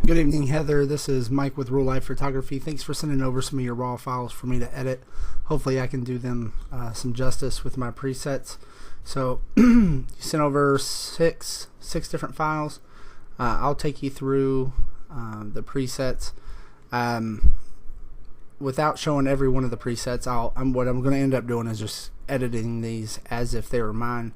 Good evening, Heather. This is Mike with Real Life Photography. Thanks for sending over some of your raw files for me to edit. Hopefully I can do them some justice with my presets. So you sent over six different files. I'll take you through the presets. Without showing every one of the presets, what I'm going to end up doing is just editing these as if they were mine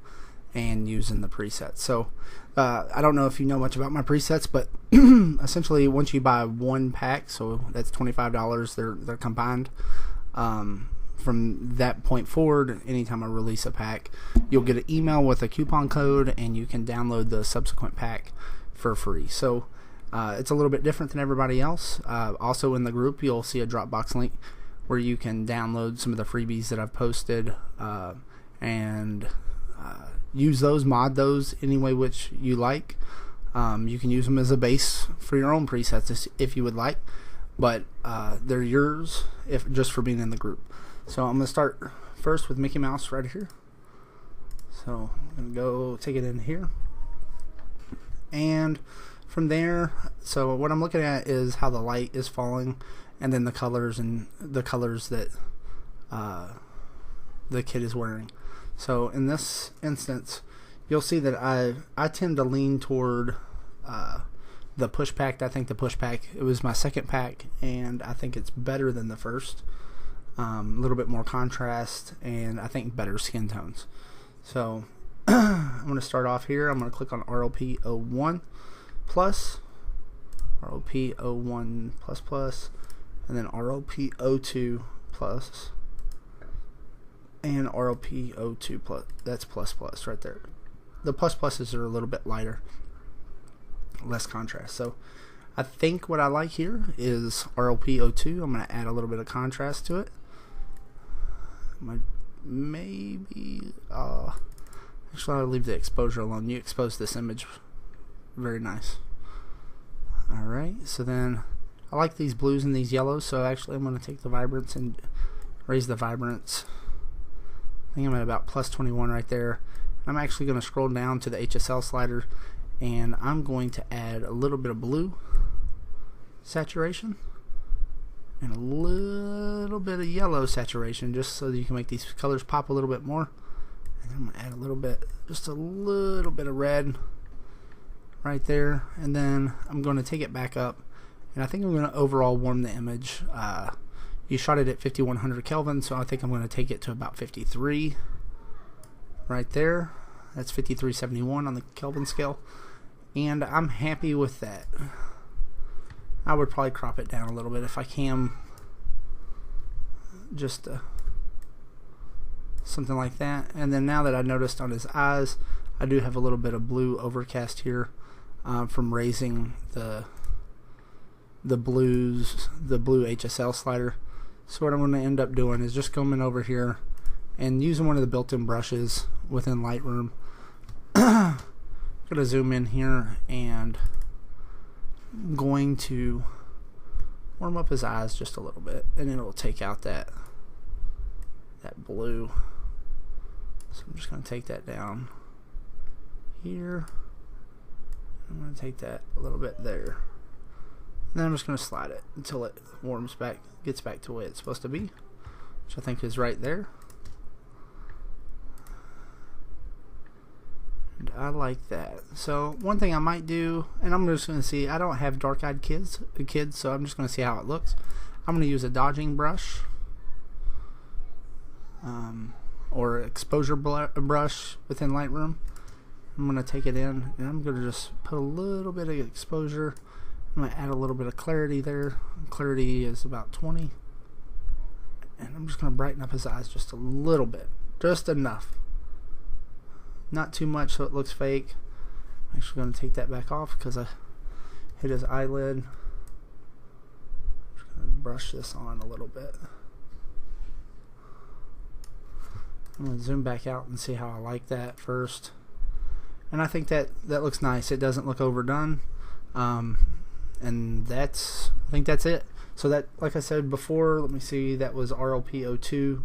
and using the presets. So I don't know if you know much about my presets, but essentially once you buy one pack, so that's $25, they're combined. From that point forward, anytime I release a pack, you'll get an email with a coupon code and you can download the subsequent pack for free. So it's a little bit different than everybody else. Also in the group, you'll see a Dropbox link where you can download some of the freebies that I've posted and use those, mod those any way which you like. You can use them as a base for your own presets if you would like, but they're yours just for being in the group. So I'm going to start first with Mickey Mouse right here. So I'm going to go take it in here, and from there, so what I'm looking at is how the light is falling and then the colors that the kid is wearing. So in this instance, you'll see that I tend to lean toward the push pack. I think the push pack, it was my second pack, and I think it's better than the first. A little bit more contrast, and I think better skin tones. So I'm going to start off here. I'm going to click on RLP 01 plus, RLP 01 plus plus, and then RLP 02 plus, and RLP 02 plus. That's plus plus right there. The plus pluses are a little bit lighter, less contrast. So I think what I like here is RLP 02. I'm going to add a little bit of contrast to it. Maybe actually I'll leave the exposure alone. You expose this image very nice. Alright, so then I like these blues and these yellows, so actually I'm going to take the vibrance and raise the vibrance. I think I'm at about plus 21 right there. I'm actually going to scroll down to the HSL slider, and I'm going to add a little bit of blue saturation and a little bit of yellow saturation, just so that you can make these colors pop a little bit more. And I'm going to add a little bit, just a little bit of red right there, and then I'm going to take it back up, and I think I'm going to overall warm the image. You shot it at 5100 Kelvin, so I think I'm going to take it to about 53 right there. That's 5371 on the Kelvin scale, and I'm happy with that. I would probably crop it down a little bit if I can, just something like that. And then now that I noticed on his eyes, I do have a little bit of blue overcast here from raising the blue HSL slider. So what I'm going to end up doing is just coming over here and using one of the built-in brushes within Lightroom. I'm going to zoom in here, and I'm going to warm up his eyes just a little bit, and it'll take out that blue. So I'm just going to take that down here. I'm going to take that a little bit there. And then I'm just going to slide it until it warms back, gets back to the way it's supposed to be, which I think is right there. And I like that. So one thing I might do, and I'm just going to see, I don't have dark-eyed kids, so I'm just going to see how it looks. I'm going to use a dodging brush, or exposure brush within Lightroom. I'm going to take it in, and I'm going to just put a little bit of exposure. I'm going to add a little bit of clarity there. Clarity is about 20. And I'm just going to brighten up his eyes just a little bit. Just enough. Not too much so it looks fake. I'm actually going to take that back off because I hit his eyelid. I'm just going to brush this on a little bit. I'm going to zoom back out and see how I like that first. And I think that looks nice. It doesn't look overdone. And I think that's it. So that, like I said before, let me see, that was RLP 02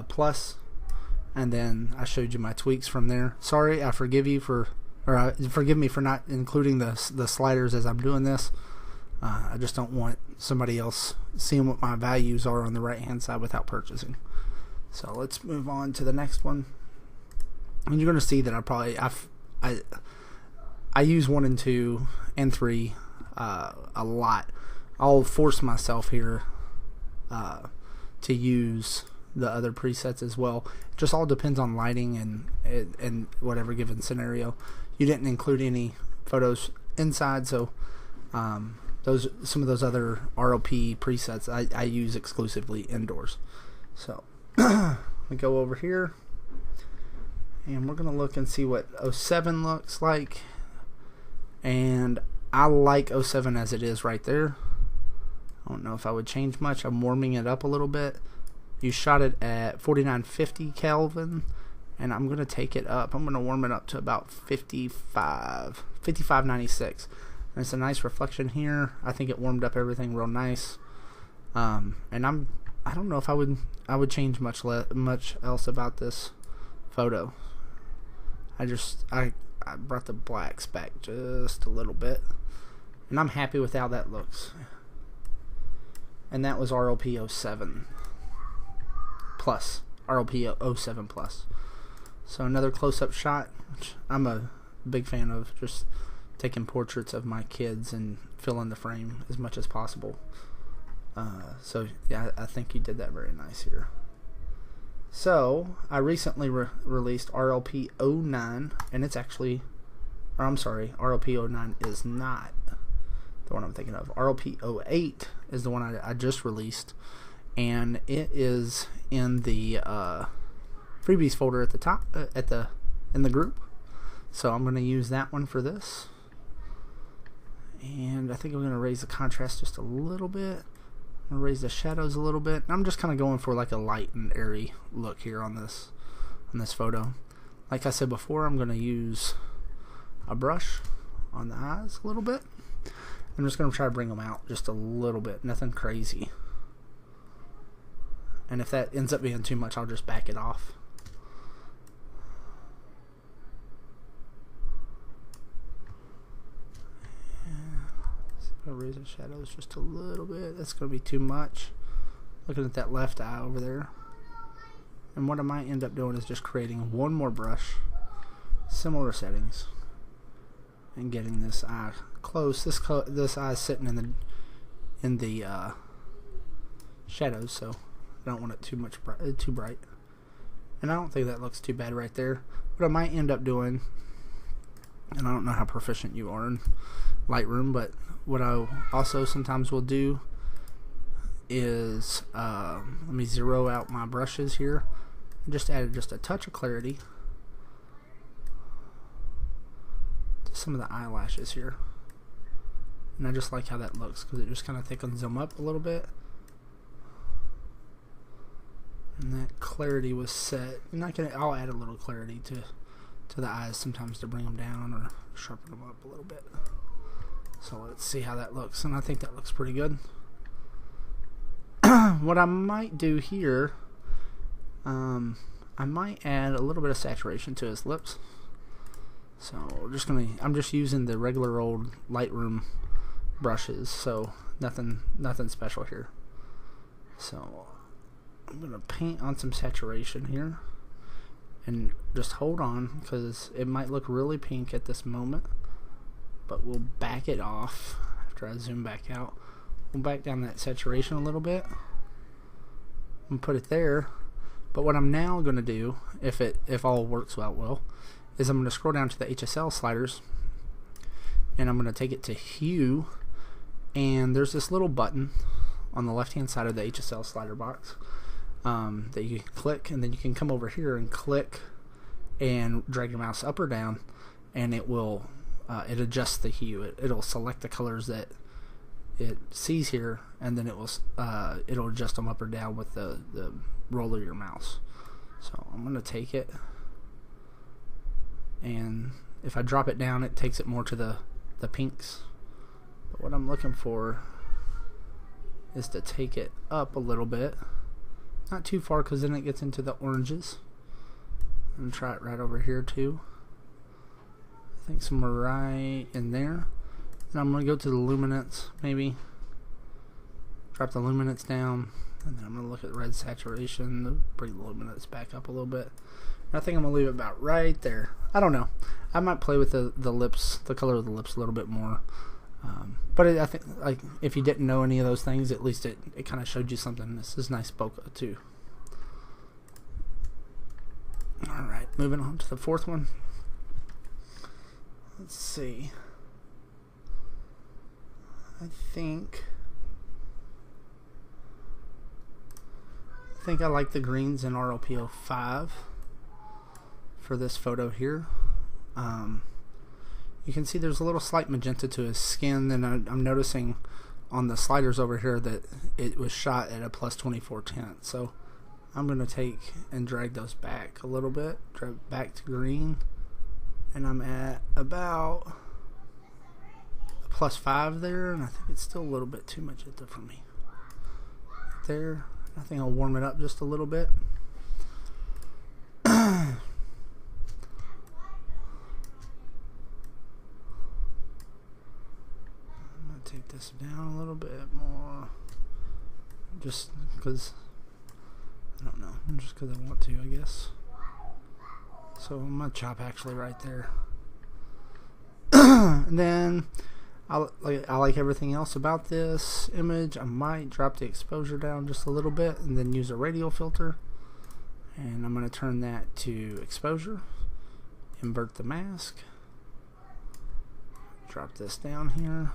plus, and then I showed you my tweaks from there. Sorry, I forgive you for, or forgive me for not including the sliders as I'm doing this. I just don't want somebody else seeing what my values are on the right hand side without purchasing. So let's move on to the next one. And you're going to see that I use 1 and 2 and 3 a lot. I'll force myself here to use the other presets as well. It just all depends on lighting and whatever given scenario. You didn't include any photos inside, so some of those other RLP presets I use exclusively indoors. So we go over here, and we're gonna look and see what 07 looks like. And I like 07 as it is right there. I don't know if I would change much. I'm warming it up a little bit. You shot it at 4950 Kelvin, and I'm going to take it up. I'm going to warm it up to about 5596. And it's a nice reflection here. I think it warmed up everything real nice. And I don't know if I would change much else about this photo. I brought the blacks back just a little bit, and I'm happy with how that looks. And that was RLP 07 plus, RLP 07 plus. So another close-up shot, which I'm a big fan of, just taking portraits of my kids and filling the frame as much as possible. So yeah, I think you did that very nice here. So I recently released RLP 09, and it's actually, or I'm sorry, RLP 09 is not the one I'm thinking of. RLP 08 is the one I just released, and it is in the freebies folder at the top, in the group. So I'm going to use that one for this, and I think I'm going to raise the contrast just a little bit. I'm going to raise the shadows a little bit. I'm just kind of going for like a light and airy look here on this photo. Like I said before, I'm going to use a brush on the eyes a little bit. I'm just going to try to bring them out just a little bit, nothing crazy. And if that ends up being too much, I'll just back it off. I'll raise the shadows just a little bit. That's going to be too much. Looking at that left eye over there. And what I might end up doing is just creating one more brush, similar settings, and getting this eye close. This eye is sitting in the shadows, so I don't want it too bright. And I don't think that looks too bad right there. What I might end up doing, and I don't know how proficient you are in Lightroom, but what I also sometimes will do is let me zero out my brushes here and just add just a touch of clarity to some of the eyelashes here. And I just like how that looks because it just kind of thickens them up a little bit. And that clarity was set. And I'll add a little clarity to the eyes sometimes to bring them down or sharpen them up a little bit. So let's see how that looks, and I think that looks pretty good. What I might do here, I might add a little bit of saturation to his lips. So I'm just using the regular old Lightroom brushes, so nothing special here. So I'm gonna paint on some saturation here, and just hold on because it might look really pink at this moment. But we'll back it off after I zoom back out. We'll back down that saturation a little bit and put it there. But what I'm now going to do, if all works out well, is I'm going to scroll down to the HSL sliders, and I'm going to take it to hue, and there's this little button on the left hand side of the HSL slider box that you can click, and then you can come over here and click and drag your mouse up or down, and it will it adjusts the hue. It'll select the colors that it sees here, and then it'll adjust them up or down with the roll of your mouse. So I'm going to take it, and if I drop it down, it takes it more to the pinks. But what I'm looking for is to take it up a little bit, not too far because then it gets into the oranges. And try it right over here too. I think somewhere right in there. And I'm going to go to the luminance, maybe. Drop the luminance down. And then I'm going to look at red saturation, bring the luminance back up a little bit. And I think I'm going to leave it about right there. I don't know. I might play with the lips, the color of the lips a little bit more. But I think, like, if you didn't know any of those things, at least it kind of showed you something. This is nice bokeh too. Alright, moving on to the fourth one. Let's see. I think I like the greens in RLP 05 for this photo here. You can see there's a little slight magenta to his skin, and I'm noticing on the sliders over here that it was shot at a plus 24 tint. So I'm going to take and drag those back a little bit, drag back to green, and I'm at about a plus 5 there, and I think it's still a little bit too magenta for me. There, I think I'll warm it up just a little bit. Take this down a little bit more, just because I don't know, just because I want to, I guess. So I'm gonna chop actually right there. And then I like everything else about this image. I might drop the exposure down just a little bit and then use a radial filter, and I'm gonna turn that to exposure, invert the mask, drop this down here.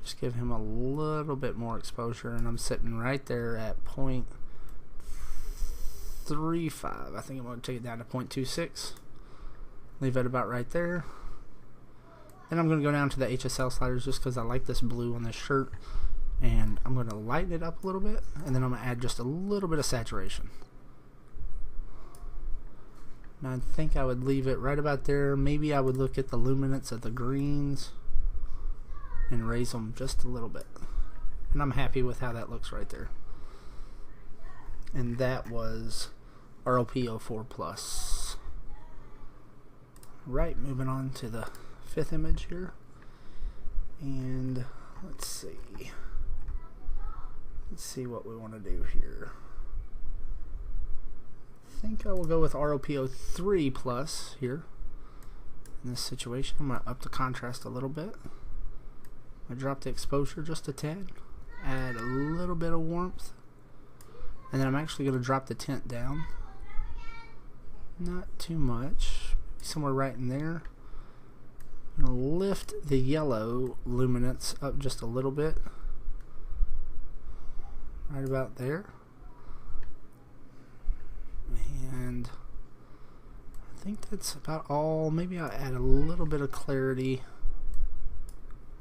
Just give him a little bit more exposure, and I'm sitting right there at 0.35. I think I'm going to take it down to 0.26. Leave it about right there. Then I'm going to go down to the HSL sliders just because I like this blue on this shirt, and I'm going to lighten it up a little bit, and then I'm going to add just a little bit of saturation. And I think I would leave it right about there. Maybe I would look at the luminance of the greens and raise them just a little bit, and I'm happy with how that looks right there. And that was RLP 04 plus. Right, moving on to the fifth image here, and let's see what we want to do here. I think I will go with RLP 03 plus here in this situation. I'm going to up the contrast a little bit. I drop the exposure just a tad, add a little bit of warmth, and then I'm actually going to drop the tint down. Not too much, somewhere right in there. I'm going to lift the yellow luminance up just a little bit, right about there. And I think that's about all. Maybe I'll add a little bit of clarity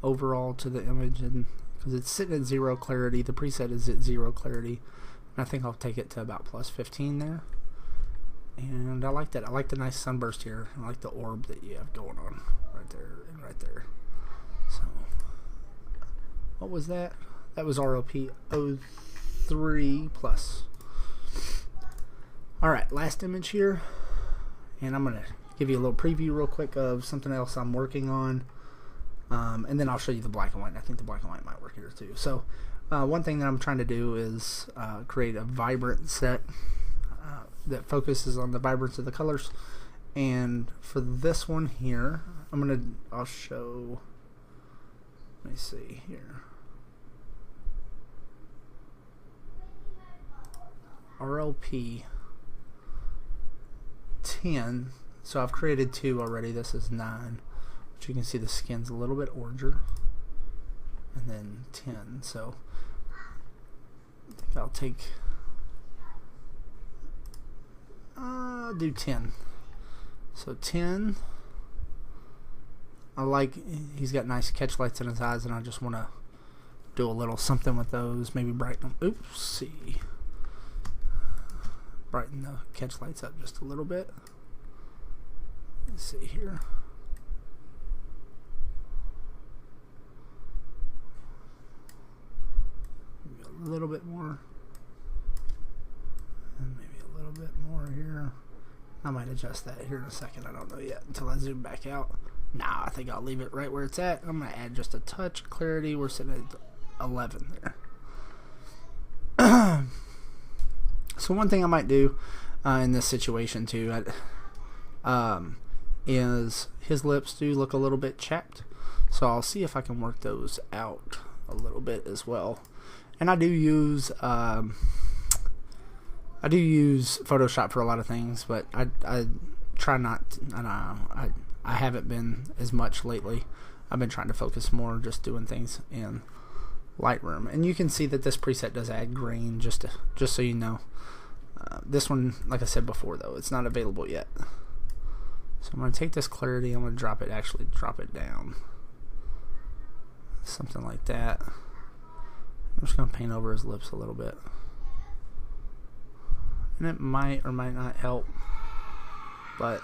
overall to the image, and because it's sitting at 0 clarity, the preset is at 0 clarity, and I think I'll take it to about plus 15 there. And I like that. I like the nice sunburst here. I like the orb that you have going on right there and right there. So what was that? That was RLP 03 plus. Alright, last image here, and I'm gonna give you a little preview real quick of something else I'm working on. And then I'll show you the black and white. I think the black and white might work here too. So one thing that I'm trying to do is create a vibrant set that focuses on the vibrance of the colors. And for this one here, I'll show, let me see here, RLP 10. So I've created 2 already. This is 9. You can see the skin's a little bit oranger, and then 10. So I think I'll do 10. So 10. I like, he's got nice catch lights in his eyes, and I just want to do a little something with those. Maybe brighten them. Brighten the catch lights up just a little bit. Let's see here. A little bit more, and maybe a little bit more here. I might have adjust that here in a second. I don't know yet until I zoom back out. Nah, I think I'll leave it right where it's at. I'm going to add just a touch of clarity. We're sitting at 11 there. So one thing I might do in this situation too is his lips do look a little bit chapped. So I'll see if I can work those out a little bit as well. And I do use Photoshop for a lot of things, but I try not. I haven't been as much lately. I've been trying to focus more just doing things in Lightroom, and you can see that this preset does add grain. Just so you know, this one, like I said before, though, it's not available yet. So I'm going to take this clarity. I'm going to drop it down, something like that. I'm just going to paint over his lips a little bit. And it might or might not help, but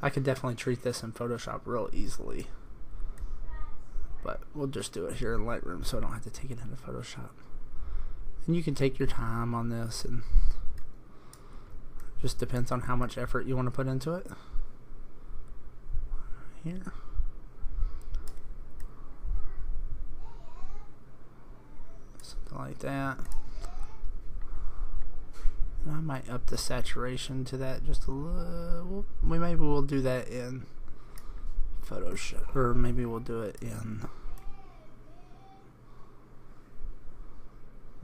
I could definitely treat this in Photoshop real easily. But we'll just do it here in Lightroom so I don't have to take it into Photoshop. And you can take your time on this, and just depends on how much effort you want to put into it. Here. Something like that. I might up the saturation to that just a little. Maybe we'll do that in Photoshop, or maybe we'll do it in.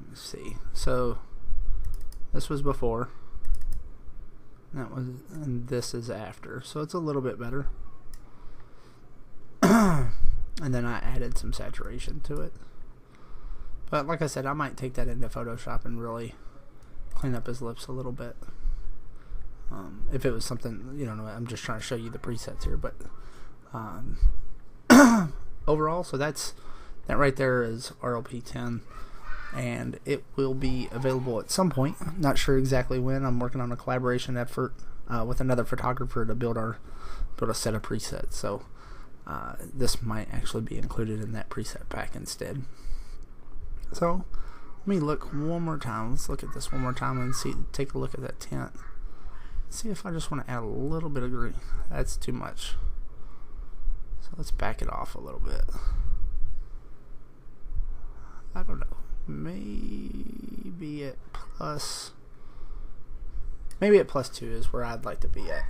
Let's see. So this was before. And this is after. So it's a little bit better. And then I added some saturation to it. But like I said, I might take that into Photoshop and really clean up his lips a little bit. If it was something, you know, I'm just trying to show you the presets here, but overall, so that right there is RLP 10, and it will be available at some point. Not sure exactly when. I'm working on a collaboration effort with another photographer to build a set of presets. So this might actually be included in that preset pack instead. So let me look one more time. Let's look at this one more time and take a look at that tint. See if I just want to add a little bit of green. That's too much. So let's back it off a little bit. I don't know. Maybe at +2 is where I'd like to be at.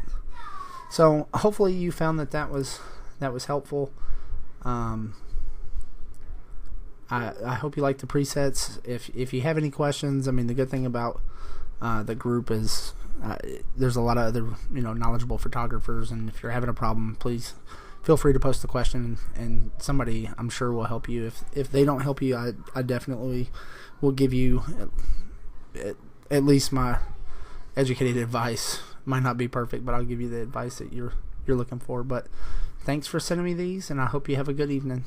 So hopefully you found that was helpful. I hope you like the presets. If you have any questions, I mean, the good thing about the group is there's a lot of other knowledgeable photographers, and if you're having a problem, please feel free to post the question, and somebody, I'm sure, will help you. If they don't help you, I definitely will give you at least my educated advice. Might not be perfect, but I'll give you the advice that you're looking for. But thanks for sending me these, and I hope you have a good evening.